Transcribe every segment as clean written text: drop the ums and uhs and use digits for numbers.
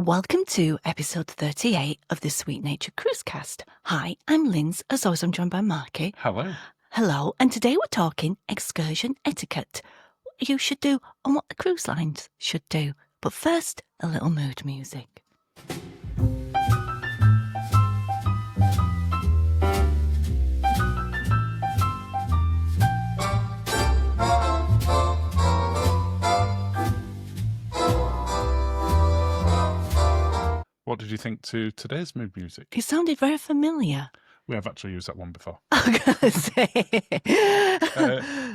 Welcome to episode 38 of the Sweet Nature Cruisecast. Hi, I'm Linz. As always, I'm joined by Marky. Hello. Hello, and today we're talking excursion etiquette. What you should do and what the cruise lines should do. But first, a little mood music. What did you think to today's mood music? It sounded very familiar. We have actually used that one before. I was going to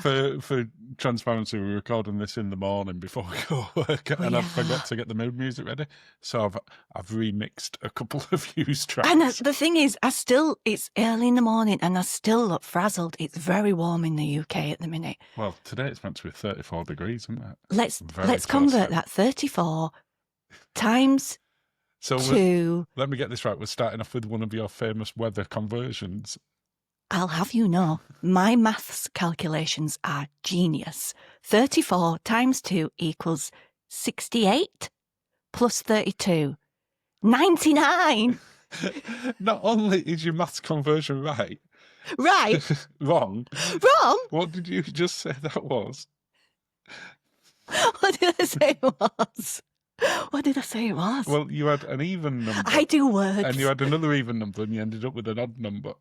say. For transparency, we're recording this in the morning before we go work, and I forgot to get the mood music ready. So I've remixed a couple of used tracks. And the thing is, it's early in the morning and I still look frazzled. It's very warm in the UK at the minute. Well, today it's meant to be 34 degrees, isn't it? Let's convert that 34 times So two. let me get this right. We're starting off with one of your famous weather conversions. I'll have you know, my maths calculations are genius. 34 times 2 equals 68 plus 32. 99! Not only is your maths conversion right, Right. wrong. Wrong? What did you just say that was? What did I say it was? What did I say it was? Well, you had an even number. I do words. And you had another even number, and you ended up with an odd number.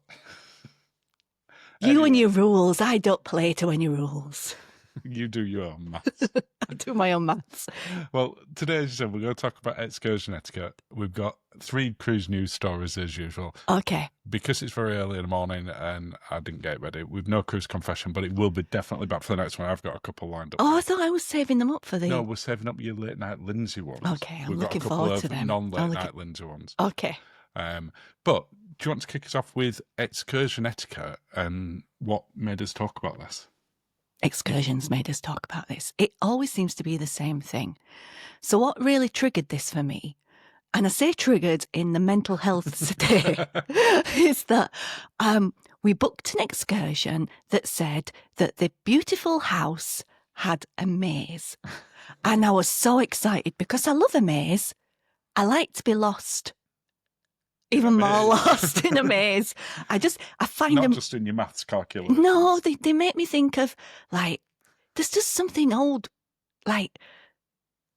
You and your rules. I don't play to any rules. You do your own maths. I do my own maths. Well, today, as you said, we're going to talk about excursion etiquette. We've got 3 cruise news stories as usual. Okay. Because it's very early in the morning and I didn't get it ready, we've no cruise confession, but it will be definitely back for the next one. I've got a couple lined up. Oh, I thought I was saving them up for the... No, we're saving up your late night Linzi ones. Okay, I'm We've looking got a couple forward of to them. non-late night Linzi ones. Okay. But do you want to kick us off with excursion etiquette and what made us talk about this? Excursions made us talk about this. It always seems to be the same thing. So what really triggered this for me, and I say triggered in the mental health state, is that we booked an excursion that said that the beautiful house had a maze. And I was so excited because I love a maze. I like to be lost. Even more lost in a maze. I find Not them... just in your maths calculations. No, they make me think of, like, there's just something old, like,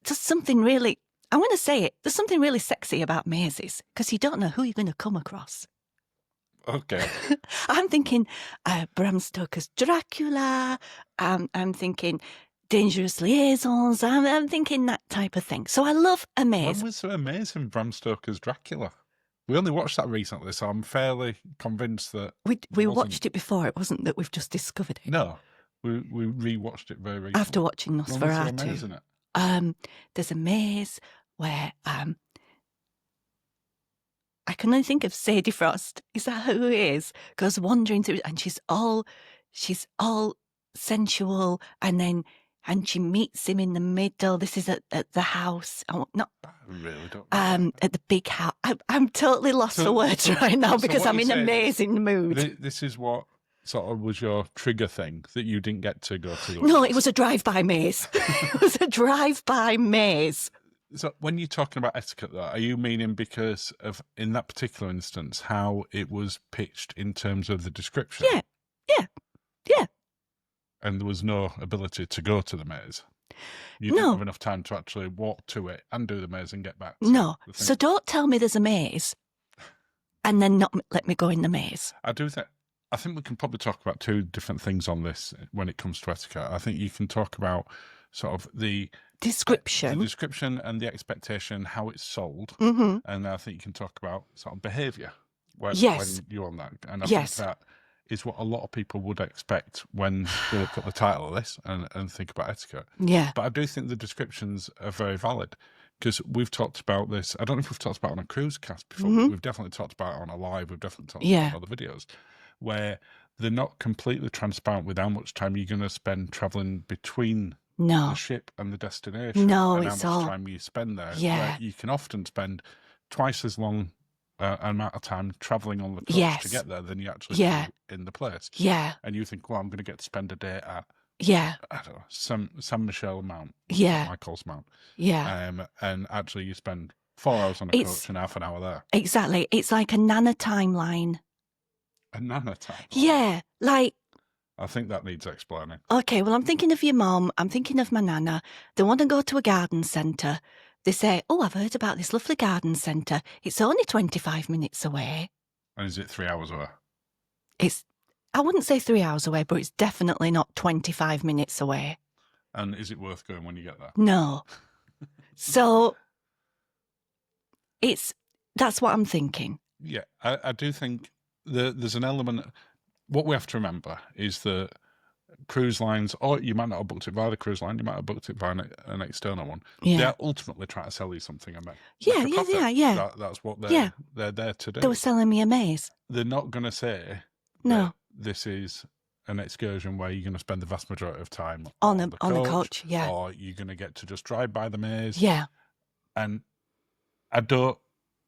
just something really, I'm going to say it, there's something really sexy about mazes, because you don't know who you're going to come across. Okay. I'm thinking Bram Stoker's Dracula, I'm thinking Dangerous Liaisons, I'm thinking that type of thing. So I love a maze. When was so amazing Bram Stoker's Dracula? We only watched that recently, so I'm fairly convinced that... We watched it before, it wasn't that we've just discovered it. No, we re-watched it very recently. After watching Nosferatu. When was so amazing There's a maze where I can only think of Sadie Frost. Is that who it is? Goes wandering through, and she's all sensual, and she meets him in the middle. This is at the house. Oh, not. I really don't. At the big house. I'm totally lost for words right now because I'm in an amazing mood. This is what sort of was your trigger thing that you didn't get to go to. No, it was a drive-by maze. It was a drive-by maze. So when you're talking about etiquette, though, are you meaning because of, in that particular instance, how it was pitched in terms of the description? Yeah. And there was no ability to go to the maze? You didn't have enough time to actually walk to it and do the maze and get back to No. So don't tell me there's a maze and then not let me go in the maze. I think we can probably talk about 2 different things on this when it comes to etiquette. I think you can talk about sort of the description and the expectation, how it's sold. Mm-hmm. And I think you can talk about sort of behaviour when you're on that. And I think that is what a lot of people would expect when they look at the title of this and think about etiquette. Yeah. But I do think the descriptions are very valid because we've talked about this. I don't know if we've talked about it on a cruise cast before, but we've definitely talked about it on a live. We've definitely talked about it on other videos where they're not completely transparent with how much time you're going to spend travelling between the ship and the destination. No, and it's how much time you spend there. Yeah. Where you can often spend twice as long amount of time travelling on the coast to get there than you actually do in the place. Yeah. And you think, well, I'm going to get to spend a day at Yeah. I don't know, San Michel Mount. Yeah. Michael's Mount. Yeah. And actually you spend 4 hours on a coach and half an hour there. Exactly. It's like a nana timeline. A nana timeline? Yeah, like... I think that needs explaining. Okay, well, I'm thinking of your mum. I'm thinking of my nana. They want to go to a garden centre. They say, oh, I've heard about this lovely garden centre. It's only 25 minutes away. And is it 3 hours away? I wouldn't say 3 hours away, but it's definitely not 25 minutes away. And is it worth going when you get there? No. So, that's what I'm thinking. Yeah, I do think there's an element... What we have to remember is that cruise lines, or you might not have booked it via the cruise line, you might have booked it via an external one. Yeah. They're ultimately trying to sell you something. Yeah. That's what they're there to do. They were selling me a maze. They're not going to say, no, this is an excursion where you're going to spend the vast majority of time on the coach, yeah. Or you're going to get to just drive by the maze. Yeah. And I don't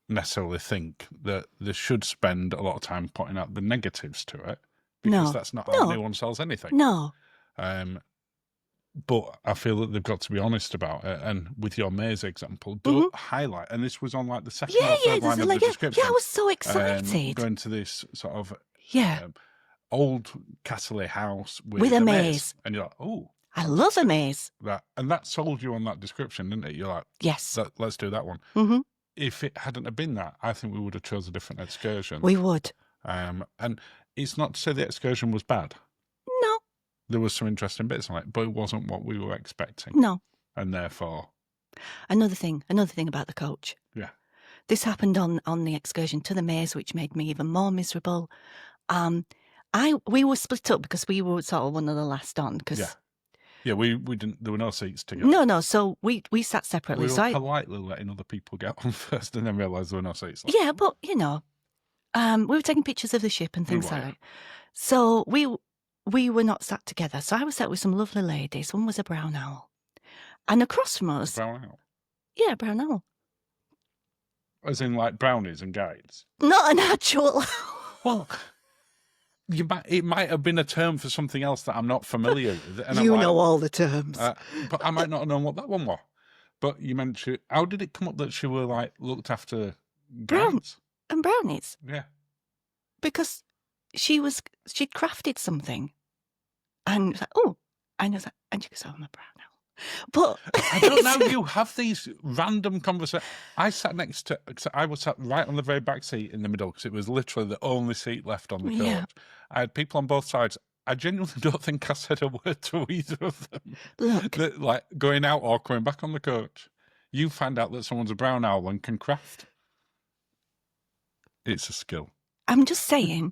necessarily think that they should spend a lot of time pointing out the negatives to it, because that's not how anyone sells anything. No. But I feel that they've got to be honest about it. And with your maze example, don't highlight. And this was on like the second or third line of the description. Yeah, I was so excited. Going to this sort of old castle house with a maze. And you're like, oh. I love a maze. And that sold you on that description, didn't it? You're like, yes. Let's do that one. Mm-hmm. If it hadn't have been that, I think we would have chosen a different excursion. We would. And it's not to say the excursion was bad. No. There was some interesting bits on it, but it wasn't what we were expecting. No. And therefore... Another thing about the coach. Yeah. This happened on the excursion to the maze, which made me even more miserable. We were split up because we were sort of one of the last on. Yeah, we didn't. There were no seats together. No. So we sat separately. We were politely letting other people get on first, and then realised there were no seats. Yeah, but we were taking pictures of the ship and things like that. So we were not sat together. So I was sat with some lovely ladies. One was a brown owl, and across from us, brown owl. Yeah, brown owl. As in like brownies and guides. Not an actual. Well. It might have been a term for something else that I'm not familiar with. And you know all the terms. But I might not have known what that one was. But you mentioned, how did it come up that she were like looked after brownies? And brownies? Yeah. Because she'd crafted something. And was like, oh, and I was like, and she goes, oh, I'm a brown owl. But I don't know. You have these random conversations. I sat I was sat right on the very back seat in the middle because it was literally the only seat left on the coach. Yeah. I had people on both sides. I genuinely don't think I said a word to either of them. Look. Like going out or coming back on the coach. You find out that someone's a brown owl and can craft. It's a skill. I'm just saying,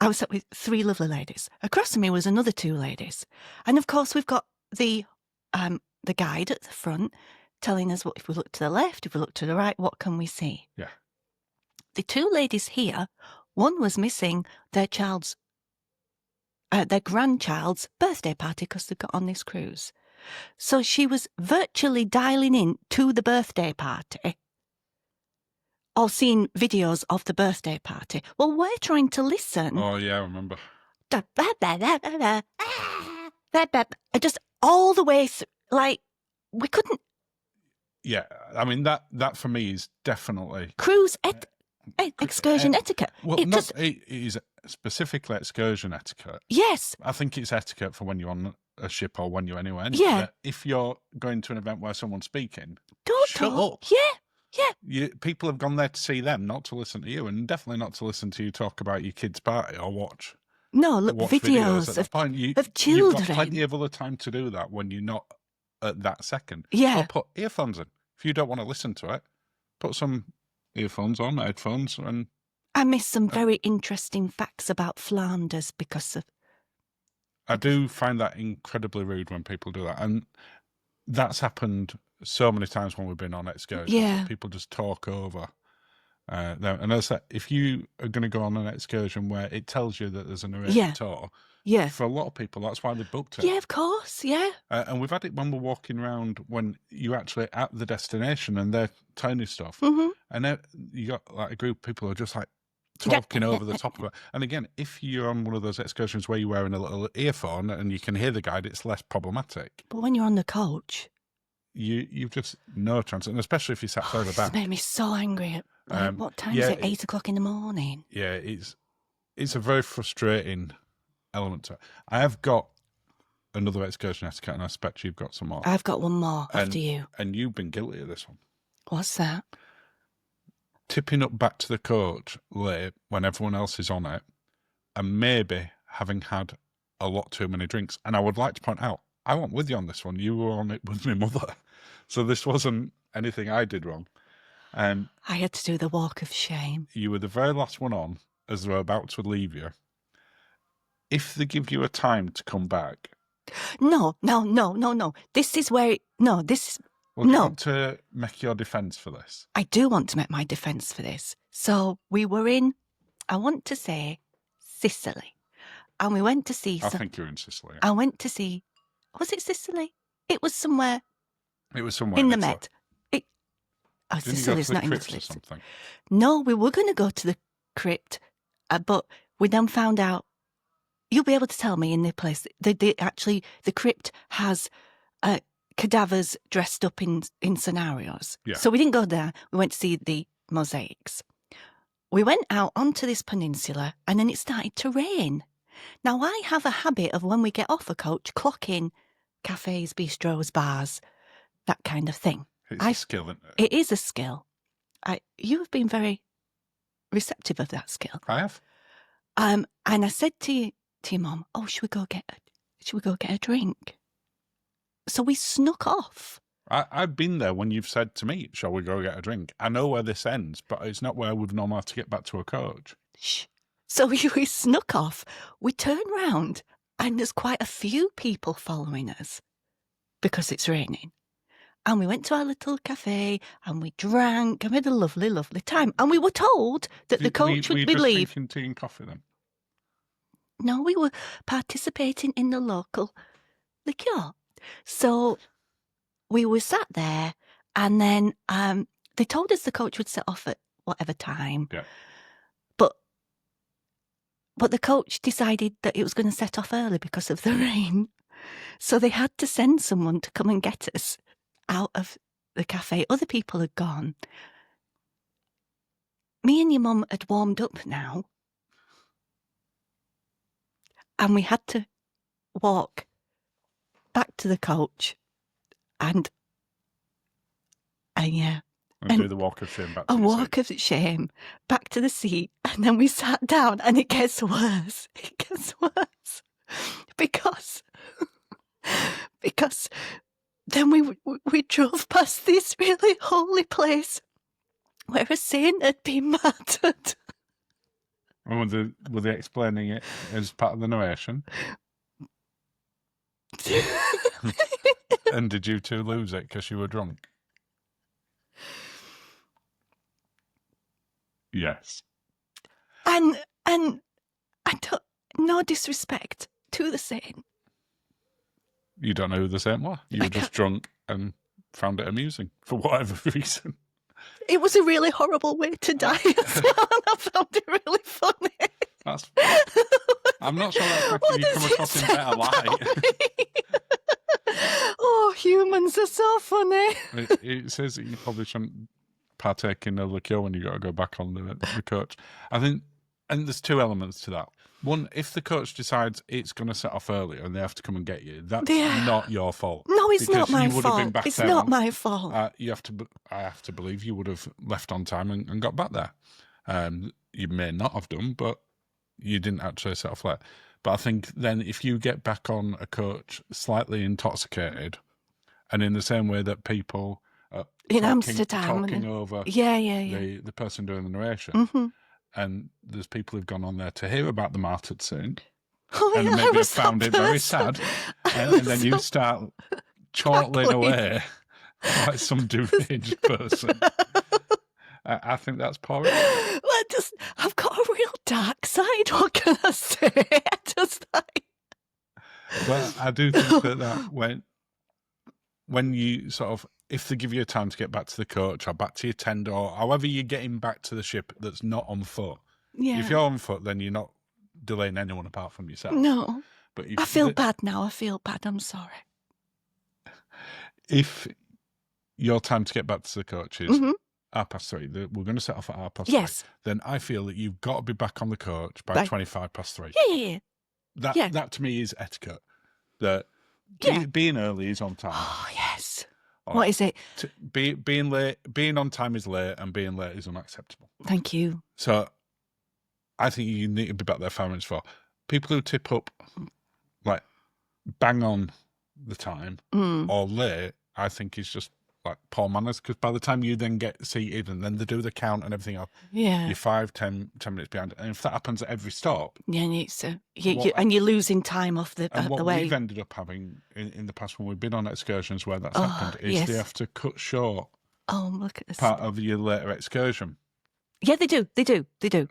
I was sat with 3 lovely ladies. Across from me was another 2 ladies. And of course, we've got the guide at the front telling us, if we look to the left, if we look to the right, what can we see? Yeah. The 2 ladies here, one was missing their grandchild's birthday party because they got on this cruise. So she was virtually dialing in to the birthday party, or seeing videos of the birthday party. Well, we're trying to listen. Oh, yeah, I remember. Just all the way through, like, we couldn't. Yeah, I mean, that for me is definitely... Cruise excursion etiquette. Well, it is specifically excursion etiquette. Yes. I think it's etiquette for when you're on a ship or when you're anywhere. Yeah. If you're going to an event where someone's speaking, don't shut up. Yeah. People have gone there to see them, not to listen to you, and definitely not to listen to you talk about your kid's party or watch. No, look, videos at that point. of children. You've got plenty of other time to do that when you're not at that second. Yeah. Or put earphones in. If you don't want to listen to it, put some earphones on, headphones, and... I missed some very interesting facts about Flanders because of... I do find that incredibly rude when people do that. And that's happened so many times when we've been on excursions. Yeah. People just talk over them. And as I said, if you are going to go on an excursion where it tells you that there's a narrated tour, for a lot of people, that's why they booked it. Yeah, of course, yeah. And we've had it when we're walking around, when you're actually at the destination and they're telling you stuff. Mm-hmm. And you got like a group of people who are just like talking over the top of it. And again, if you're on one of those excursions where you're wearing a little earphone and you can hear the guide, it's less problematic. But when you're on the coach... you've just no chance, and especially if you sat further back. This made me so angry. What time is it? 8 o'clock in the morning. Yeah, it's a very frustrating element to it. I have got another excursion etiquette, and I expect you've got some more. I've got one more after you. And you've been guilty of this one. What's that? Tipping up back to the coach late when everyone else is on it, and maybe having had a lot too many drinks. And I would like to point out, I went with you on this one. You were on it with my mother. So this wasn't anything I did wrong. I had to do the walk of shame. You were the very last one on as they were about to leave you. If they give you a time to come back... No. This is where... Well, do you want to make your defence for this? I do want to make my defence for this. So we were in, I want to say, Sicily. And we went to see... I think you're in Sicily. I went to see... Was it Sicily? It was somewhere... It was somewhere in the Med. Sicily's not in Italy. Something? No, we were going to go to the crypt, but we then found out. You'll be able to tell me in the place. Actually, the crypt has cadavers dressed up in scenarios. Yeah. So we didn't go there. We went to see the mosaics. We went out onto this peninsula, and then it started to rain. Now, I have a habit of when we get off a coach, clocking cafes, bistros, bars, that kind of thing. It's a skill, isn't it? It is a skill. You have been very receptive of that skill. I have. And I said to your mum, "Oh, should we go get a drink?" So we snuck off. I've been there when you've said to me, "Shall we go get a drink?" I know where this ends, but it's not where we'd normally have to get back to a coach. Shh. So we snuck off. We turned round, and there's quite a few people following us because it's raining. And we went to our little cafe and we drank and we had a lovely, lovely time. And we were told that the coach would be leave. Were you just drinking tea and coffee then? No, we were participating in the local liqueur. So we were sat there and then they told us the coach would set off at whatever time. Yeah. But the coach decided that it was going to set off early because of the rain. So they had to send someone to come and get us out of the cafe. Other people had gone. Me and your mum had warmed up now. And we had to walk back to the coach and do the walk of shame back to the walk of shame back to the seat. And then we sat down and it gets worse. It gets worse. Because then we drove past this really holy place where a saint had been martyred. And were they explaining it as part of the narration? And did you two lose it because you were drunk? Yes. And I don't, no disrespect to the saint. You don't know who the saint was. You were just drunk and found it amusing for whatever reason. It was a really horrible way to die as well, and I found it really funny. I'm not sure that's making you come across in better light. Oh, humans are so funny. It says that you probably shouldn't partake in the liqueur when you got to go back on the coach. I think, and there's two elements to that. One, if the coach decides it's going to set off earlier and they have to come and get you, that's not your fault. No, it's not my fault. It's not my fault. I have to believe you would have left on time and got back there. You may not have done, but you didn't actually set off late. But I think then if you get back on a coach slightly intoxicated, and in the same way that people in Amsterdam talking over the person doing the narration, mm-hmm. and there's people who've gone on there to hear about the martyred saint, and maybe have found it very sad, and then you start chortling away like some deranged person. I think that's poor. Well, I've got a real dark side. What can I say? Well, I do think that when you sort of, if they give you a time to get back to the coach or back to your tent or however you're getting back to the ship that's not on foot. Yeah. If you're on foot, then you're not delaying anyone apart from yourself. No. But I feel bad now. I feel bad. I'm sorry. If your time to get back to the coach is 3:30. We're going to set off at 3:30. Yes. Then I feel that you've got to be back on the coach by 3:25. Yeah. That to me is etiquette. That being early is on time. Oh, yes. What is it? Being late, being on time is late, and being late is unacceptable. Thank you. So I think you need to be back there 5 minutes before. People who tip up, like, bang on the time or late, I think is just like poor manners, because by the time you then get seated and then they do the count and everything else, you're 5, 10 minutes behind. And if that happens at every stop, and you're losing time off the and what the way. we've ended up having in the past when we've been on excursions where that's happened is they have to cut short look at this part of your later excursion. Yeah, they do.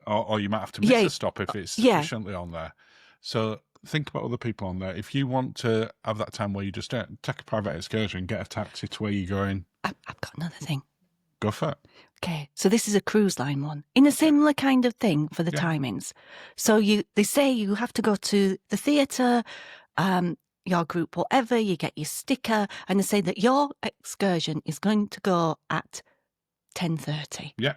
Or you might have to miss a stop if it's sufficiently on there. So think about other people on there. If you want to have that time where you just take a private excursion, get a taxi to where you're going. I've got another thing. Go for it. Okay, so this is a cruise line one in a similar kind of thing for the timings. So they say you have to go to the theatre, your group, whatever. You get your sticker, and they say that your excursion is going to go at 10:30. Yeah.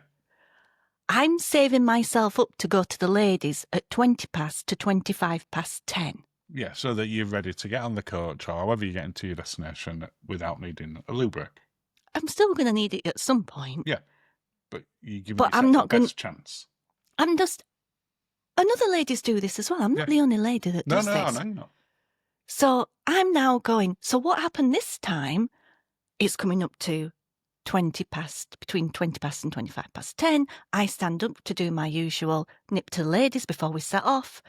I'm saving myself up to go to the ladies at 20 past to 25 past 10. Yeah, so that you're ready to get on the coach or however you get into your destination without needing a loo break. I'm still going to need it at some point. Yeah, but you give I'm not the best chance. I'm just... Other ladies do this as well. I'm not the only lady that does this. No, you're not. So I'm now going, so what happened this time, it's coming up to between 20 past and 25 past 10. I stand up to do my usual nip to the ladies before we set off.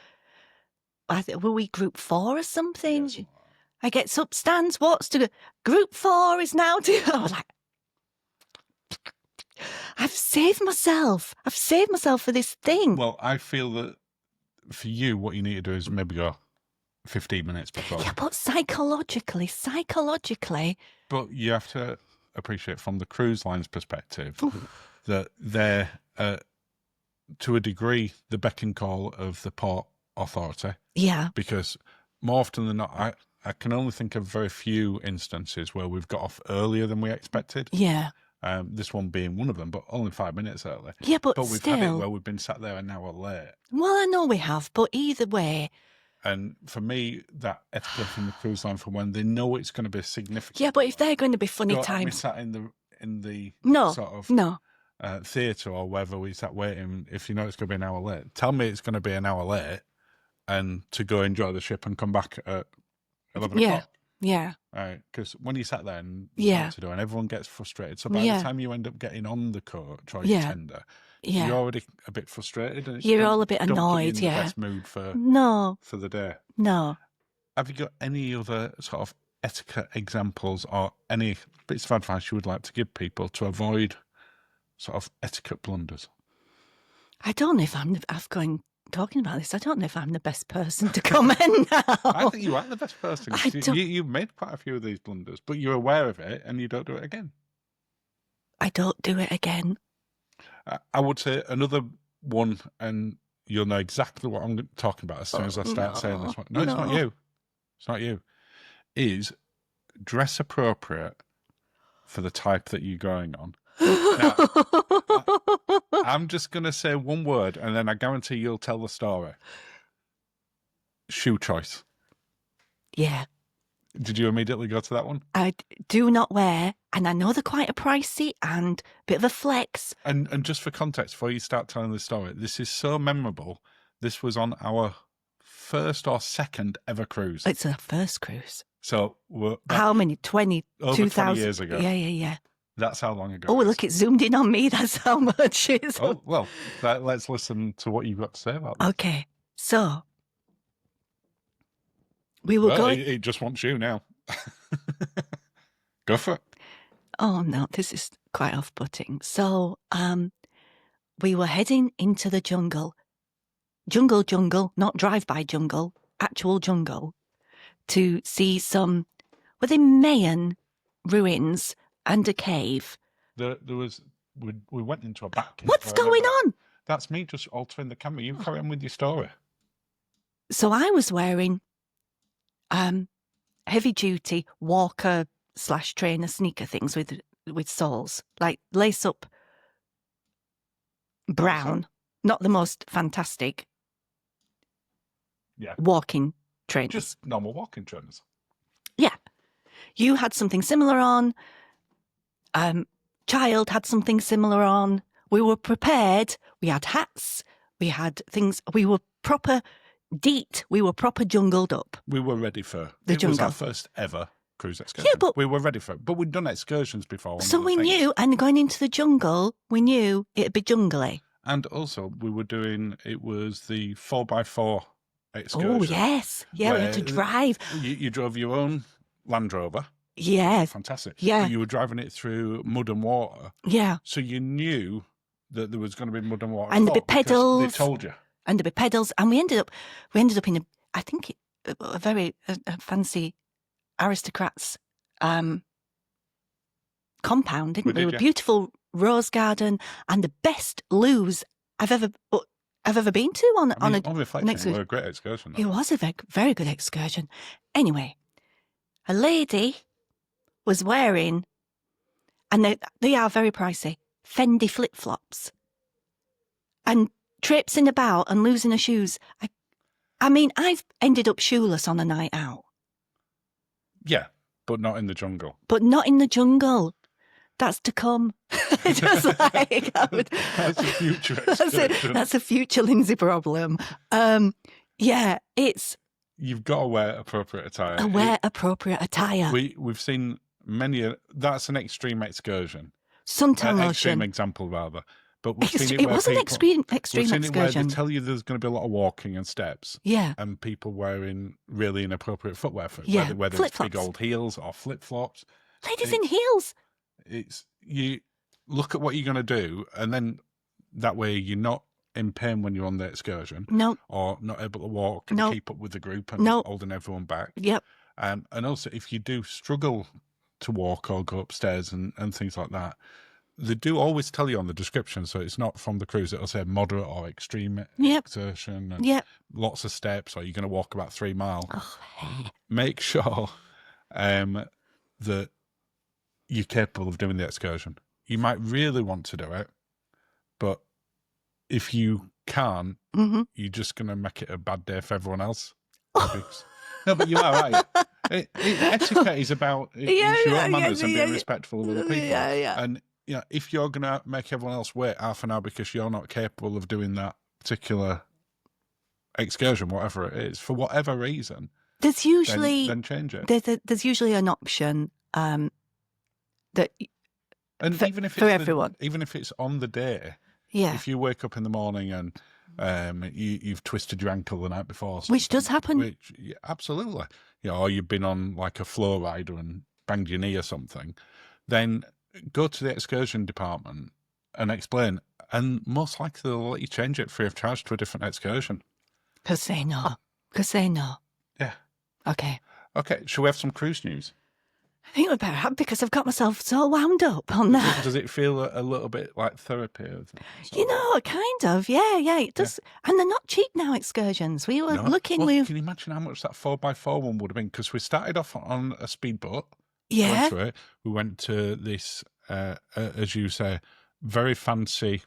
Were we group 4 or something? Yes. I get up, stands, walks to group 4 is now due. I was like, I've saved myself for this thing. Well, I feel that for you, what you need to do is maybe go 15 minutes before. Yeah, but psychologically. But you have to appreciate from the cruise line's perspective that they're, to a degree, the beck and call of the port authority. Yeah. Because more often than not, I can only think of very few instances where we've got off earlier than we expected. Yeah. This one being one of them, but only 5 minutes early. Yeah, but we've still... had it where we've been sat there an hour late. Well, I know we have, but either way... And for me, that etiquette from the cruise line for when they know it's going to be significant. Yeah, but if they're going to be funny times... We sat in the sort of theatre or wherever we sat waiting, if you know it's going to be an hour late, tell me it's going to be an hour late and to go enjoy the ship and come back at 11 o'clock. Yeah. Because when you sat there and what to do, and everyone gets frustrated. So by the time you end up getting on the coach or your tender, you're already a bit frustrated. And you're all a bit annoyed, in the best mood for the day. No. Have you got any other sort of etiquette examples or any bits of advice you would like to give people to avoid sort of etiquette blunders? I don't know if talking about this, I don't know if I'm the best person to comment now. I think you are the best person. You've made quite a few of these blunders, but you're aware of it and you don't do it again. I don't do it again. I would say another one, and you'll know exactly what I'm talking about as soon as I start saying this one. No, it's not you. It's not you. Is dress appropriate for the type that you're going on. Now, I'm just going to say one word, and then I guarantee you'll tell the story. Shoe choice. Yeah. Did you immediately go to that one? I do not wear, and I know they're quite a pricey and a bit of a flex. And just for context, before you start telling the story, this is so memorable. This was on our first or second ever cruise. It's our first cruise. So how many? 22,000 20 years ago. Yeah. That's how long ago. Oh, look, it's zoomed in on me. That's how much it is. Oh, well, let's listen to what you've got to say about this. Okay, so we were going... It just wants you now. Go for it. Oh, no, this is quite off-putting. So we were heading into the jungle. Jungle, not drive-by jungle, actual jungle, to see some, were they Mayan ruins and a cave? There was, we went into a back cave. What's going on? That's me just altering the camera. You carry on with your story. So I was wearing heavy-duty walker/trainer sneaker things with with soles, like lace up brown, not the most fantastic walking trainers. Just normal walking trainers. Yeah. You had something similar on. Child had something similar on. We were prepared. We had hats. We had things. We were proper deet. We were proper jungled up. We were ready for the jungle. It was our first ever cruise excursion. Yeah, but we were ready for it. But we'd done excursions before. So we knew, and going into the jungle, we knew it'd be jungly. And also, we were doing, it was the 4x4 excursion. Oh, yes. Yeah, we had to drive. You drove your own Land Rover. Yeah. Fantastic. Yeah. But you were driving it through mud and water. Yeah. So you knew that there was going to be mud and water. And there'd be pedals. They told you. And there'd be pedals. And we ended up in a very fancy aristocrats compound, didn't we? A beautiful rose garden and the best loos I've ever been to on reflection, it was a great excursion. It was a very good excursion. Anyway, a lady was wearing, and they are very pricey, Fendi flip-flops, and traipsing about and losing her shoes. I mean, I've ended up shoeless on a night out. Yeah, but not in the jungle. But not in the jungle. That's to come. Just like that's a future excursion. That's a future Linzi problem. Yeah, it's. You've got to wear appropriate attire. Appropriate attire. We've seen many. That's an extreme excursion. Suntan lotion. Extreme example, rather. But we've seen it was an extreme excursion. It where they tell you there's going to be a lot of walking and steps. Yeah. And people wearing really inappropriate footwear for it. Yeah. Whether it's big old heels or flip-flops. Ladies in heels. It's you look at what you're going to do, and then that way you're not in pain when you're on the excursion. No. Or not able to walk and keep up with the group and holding everyone back. Yep. And also, if you do struggle to walk or go upstairs and things like that, they do always tell you on the description, so it's not from the cruise, it'll say moderate or extreme exertion and lots of steps, or you're going to walk about 3 miles. Oh, make sure that you're capable of doing the excursion. You might really want to do it, but if you can't, you're just going to make it a bad day for everyone else. No, but you are right. Etiquette is about your own manners and being respectful of other people. Yeah. And if you're going to make everyone else wait half an hour because you're not capable of doing that particular excursion, whatever it is, for whatever reason, there's usually then change it. There's usually an option that even if for everyone, even if it's on the day, if you wake up in the morning and you've twisted your ankle the night before, which does happen, absolutely, or you've been on like a flow rider and banged your knee or something, then go to the excursion department and explain, and most likely they'll let you change it free of charge to a different excursion. Because they know. Yeah. Okay. Shall we have some cruise news? I think we better have, because I've got myself so wound up on that. Does it feel a little bit like therapy? Kind of. Yeah, it does. Yeah. And they're not cheap now, excursions. We were looking. Well, can you imagine how much that 4x4 one would have been? Because we started off on a speedboat. Yeah. We went to this, as you say, very fancy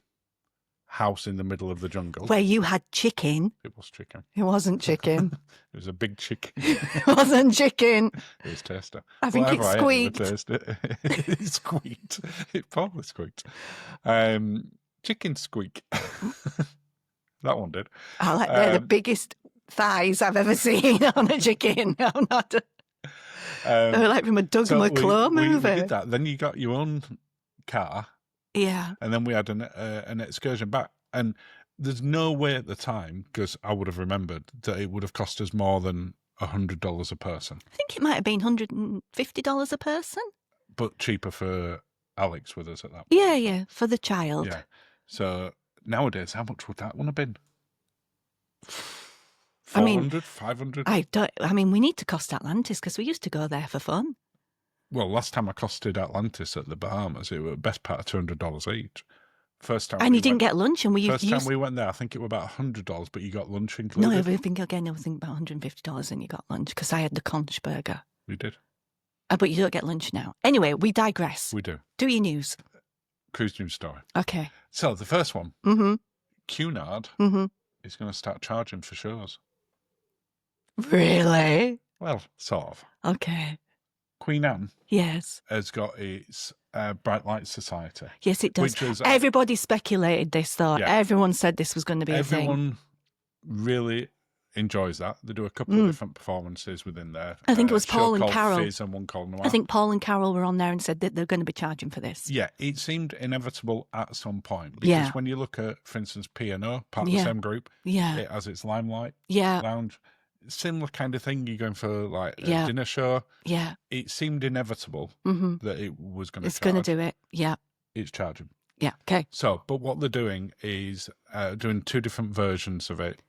house in the middle of the jungle. Where you had chicken. It was chicken. It wasn't chicken. It was a big chicken. It wasn't chicken. It was tasty. I think it squeaked. It squeaked. It probably squeaked. Chicken squeak. That one did. They're the biggest thighs I've ever seen on a chicken. I'm not... they were like from a Doug McClure movie. We did that. Then you got your own car. Yeah. And then we had an excursion back. And there's no way at the time, because I would have remembered, that it would have cost us more than $100 a person. I think it might have been $150 a person. But cheaper for Alex with us at that point. Yeah, for the child. Yeah. So nowadays, how much would that one have been? 400, 500? I mean, we need to cost Atlantis, because we used to go there for fun. Well, last time I costed Atlantis at the Bahamas, it was the best part of $200 each. First time, and you didn't get lunch, and time we went there, I think it was about $100, but you got lunch included. No, I think about $150, and you got lunch, because I had the conch burger. We did. But you don't get lunch now. Anyway, we digress. We do. Do your news. Cruise news story. Okay. So the first one, Cunard is going to start charging for shows. Really? Well, sort of. Okay. Queen Anne Yes. has got its Bright Light Society. Yes, it does. Which is, everybody speculated this, though. Yeah. Everyone said this was going to be a thing. Everyone really enjoys that. They do a couple of different performances within there. I think it was Paul and Carol. Fizz and one called Noir. I think Paul and Carol were on there and said that they're going to be charging for this. Yeah, it seemed inevitable at some point. Because when you look at, for instance, P&O, part of the same group, it has its Limelight Lounge. Similar kind of thing. You're going for like a dinner show. Yeah. It seemed inevitable that it was going to charge. It's going to do it. Yeah. It's charging. Yeah. Okay. So, but what they're doing is doing 2 different versions of it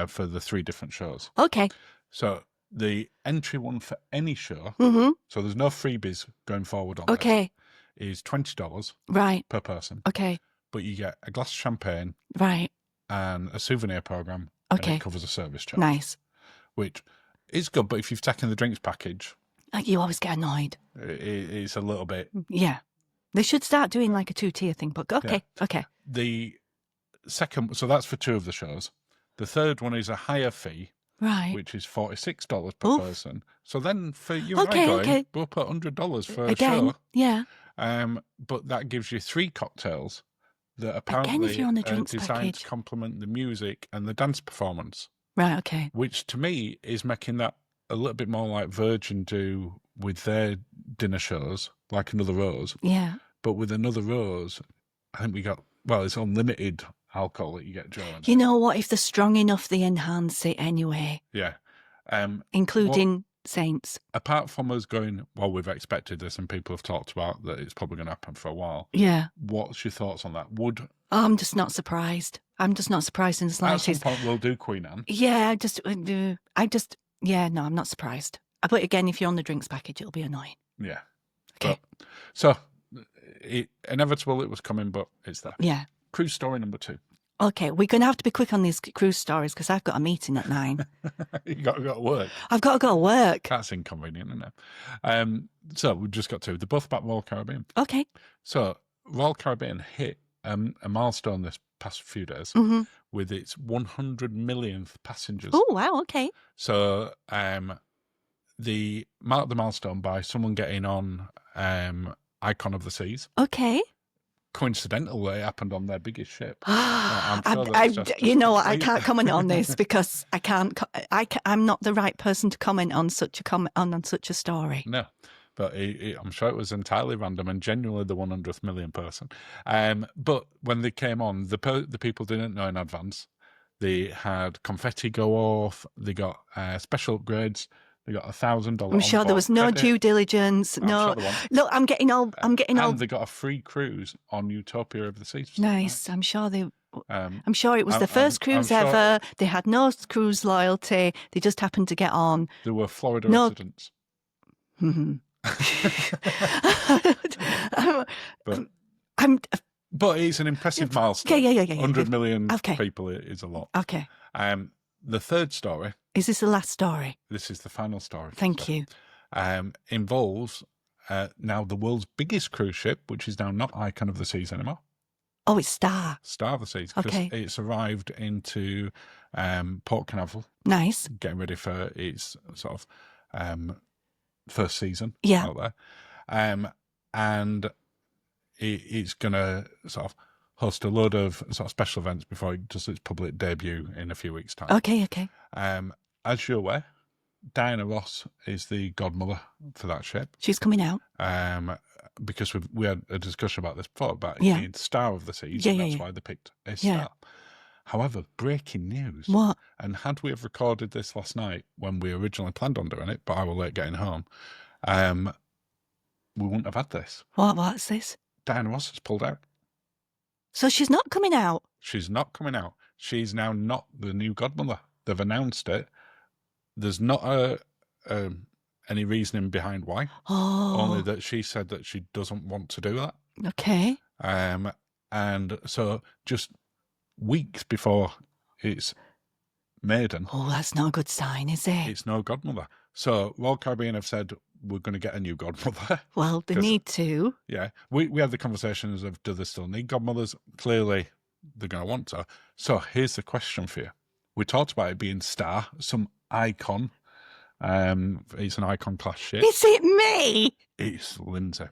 for the 3 different shows. Okay. So the entry one for any show, so there's no freebies going forward on this, is $20 per person. Okay. But you get a glass of champagne and a souvenir program and it covers a service charge. Nice. Which is good, but if you've taken the drinks package... you always get annoyed. It's a little bit... Yeah. They should start doing like a 2-tier thing, but okay. The second... So that's for 2 of the shows. The third one is a higher fee, which is $46 per person. So then for you and I going, we'll put $100 for a show. Yeah. But that gives you 3 cocktails that apparently are designed to complement the music and the dance performance. Right, okay. Which to me is making that a little bit more like Virgin do with their dinner shows, like Another Rose. Yeah. But with Another Rose, I think we got, well, it's unlimited alcohol that you get during. You know what? If they're strong enough, they enhance it anyway. Yeah. Including Saints. Apart from us going, well, we've expected this and people have talked about that it's probably going to happen for a while. Yeah. What's your thoughts on that? I'm just not surprised. I'm just not surprised in the slightest. At some point, we'll do Queen Anne. Yeah, no, I'm not surprised. But again, if you're on the drinks package, it'll be annoying. Yeah. Okay. So, inevitable it was coming, but it's there. Yeah. Cruise story number 2. Okay, we're going to have to be quick on these cruise stories because I've got a meeting at 9. You got to go to work. I've got to go to work. That's inconvenient, isn't it? So we've just got 2. They're both about Royal Caribbean. Okay. So Royal Caribbean hit a milestone this past few days with its 100 millionth passengers. Oh, wow, okay. So the marked the milestone by someone getting on Icon of the Seas. Okay. Coincidental that it happened on their biggest ship. You know what? I can't comment on this because I can't. I'm not the right person to comment on such a story. No, but I'm sure it was entirely random and genuinely the 100th million person. But when they came on, the people didn't know in advance. They had confetti go off. They got special upgrades. They got $1,000. I'm sure there was no due diligence. No, look, I'm getting all. And they got a free cruise on Utopia of the Seas. Nice. I'm sure they. I'm sure it was the first cruise ever. They had no cruise loyalty. They just happened to get on. They were Florida residents. But it's an impressive milestone. Yeah. 100 million people is a lot. Okay. The third story. Is this the last story? This is the final story. Thank you. Involves now the world's biggest cruise ship, which is now not Icon of the Seas anymore. Oh, it's Star. Star of the Seas. Because it's arrived into Port Canaveral. Nice. Getting ready for its sort of first season out there. And it's going to sort of host a load of sort of special events before it does its public debut in a few weeks' time. Okay. As you're aware, Diana Ross is the godmother for that ship. She's coming out. Because we had a discussion about this before, about being Star of the Seas, and that's why they picked a star. However, breaking news. What? And had we have recorded this last night when we originally planned on doing it, but I was late getting home, we wouldn't have had this. What's this? Diana Ross has pulled out. So she's not coming out? She's not coming out. She's now not the new godmother. They've announced it. There's not any reasoning behind why. Only that she said that she doesn't want to do that. Okay. And so just weeks before it's maiden. Oh, that's not a good sign, is it? It's no godmother. So Royal Caribbean have said, we're going to get a new godmother. Well, they need to. Yeah. We had the conversations of, do they still need godmothers? Clearly, they're going to want to. So here's the question for you. We talked about it being star, some icon. It's an icon class ship. Is it me? It's Linzi.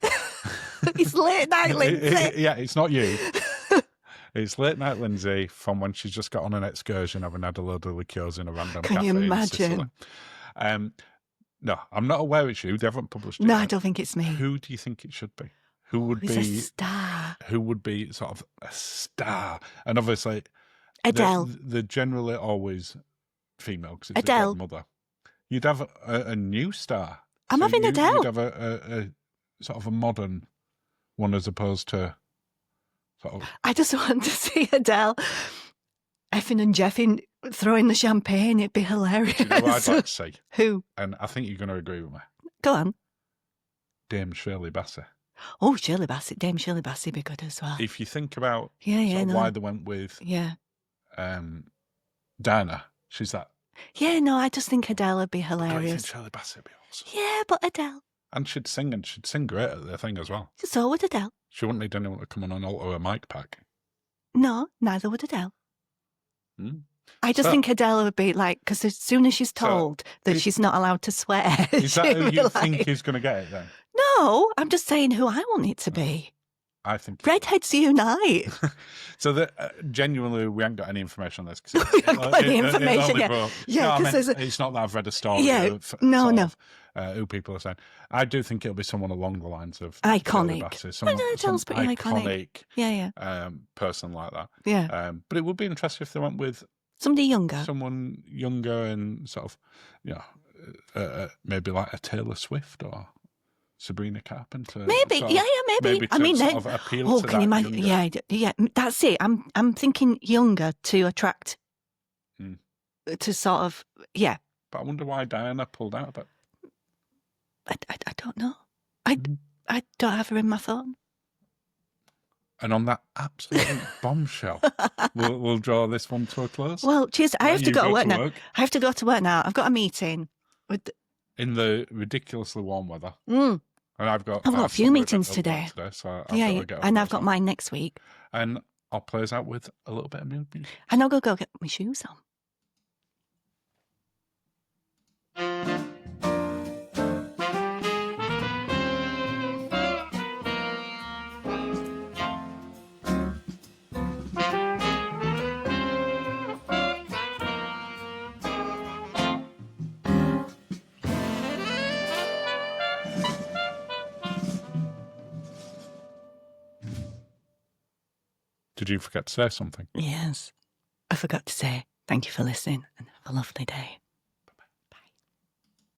It's late night Linzi. Yeah, it's not you. It's late night Linzi from when she's just got on an excursion, having had a load of liqueurs in a random cafe. Can you imagine? In Sicily. No, I'm not aware it's you. They haven't published it. No, yet. I don't think it's me. Who do you think it should be? Who would be a star? Who would be sort of a star? And obviously, Adele. They're generally always female because it's Adele. a godmother. You'd have a new star. I'm having Adele. You'd have a sort of a modern one as opposed to sort of. I just want to see Adele effing and jeffing, throwing the champagne. It'd be hilarious. You know what I'd like to see? Who? And I think you're going to agree with me. Go on. Dame Shirley Bassey. Oh, Shirley Bassey. Dame Shirley Bassey would be good as well. If you think about why they went with Diana, she's that. Yeah, no, I just think Adele would be I hilarious. think Shirley Bassey would be awesome. Yeah, but Adele. And she'd sing great at the thing as well. So would Adele. She wouldn't need anyone to come on and alter her mic pack. No, neither would Adele. Hmm. I just think Adele would be like, because as soon as she's told that she's not allowed to swear. Is that who you think is going to get it then? No, I'm just saying who I want it to be. I think Redheads unite. So genuinely, we haven't got any information on this. We haven't got any information yet. Yeah, because it's not that I've read a story. Yeah, who people are saying. I do think it'll be someone along the lines of iconic. Some pretty iconic. Person like that. Yeah. But it would be interesting if they went with somebody younger, someone younger, and sort of, maybe like a Taylor Swift or Sabrina Carpenter. Maybe, maybe. I mean, sort of appeal to can you imagine? Younger. Yeah. That's it. I'm thinking younger to attract, to sort of, But I wonder why Diana pulled out of it. I don't know. I don't have her in my phone. And on that absolute bombshell, we'll draw this one to a close. Well, cheers. I have to go to work now. I have to go to work now. I've got a meeting with. In the ridiculously warm weather. And I've got a few meetings today. So I've got mine next week. And I'll play us out with a little bit of music. And I'll go get my shoes on. Did you forget to say something? Yes. I forgot to say thank you for listening and have a lovely day.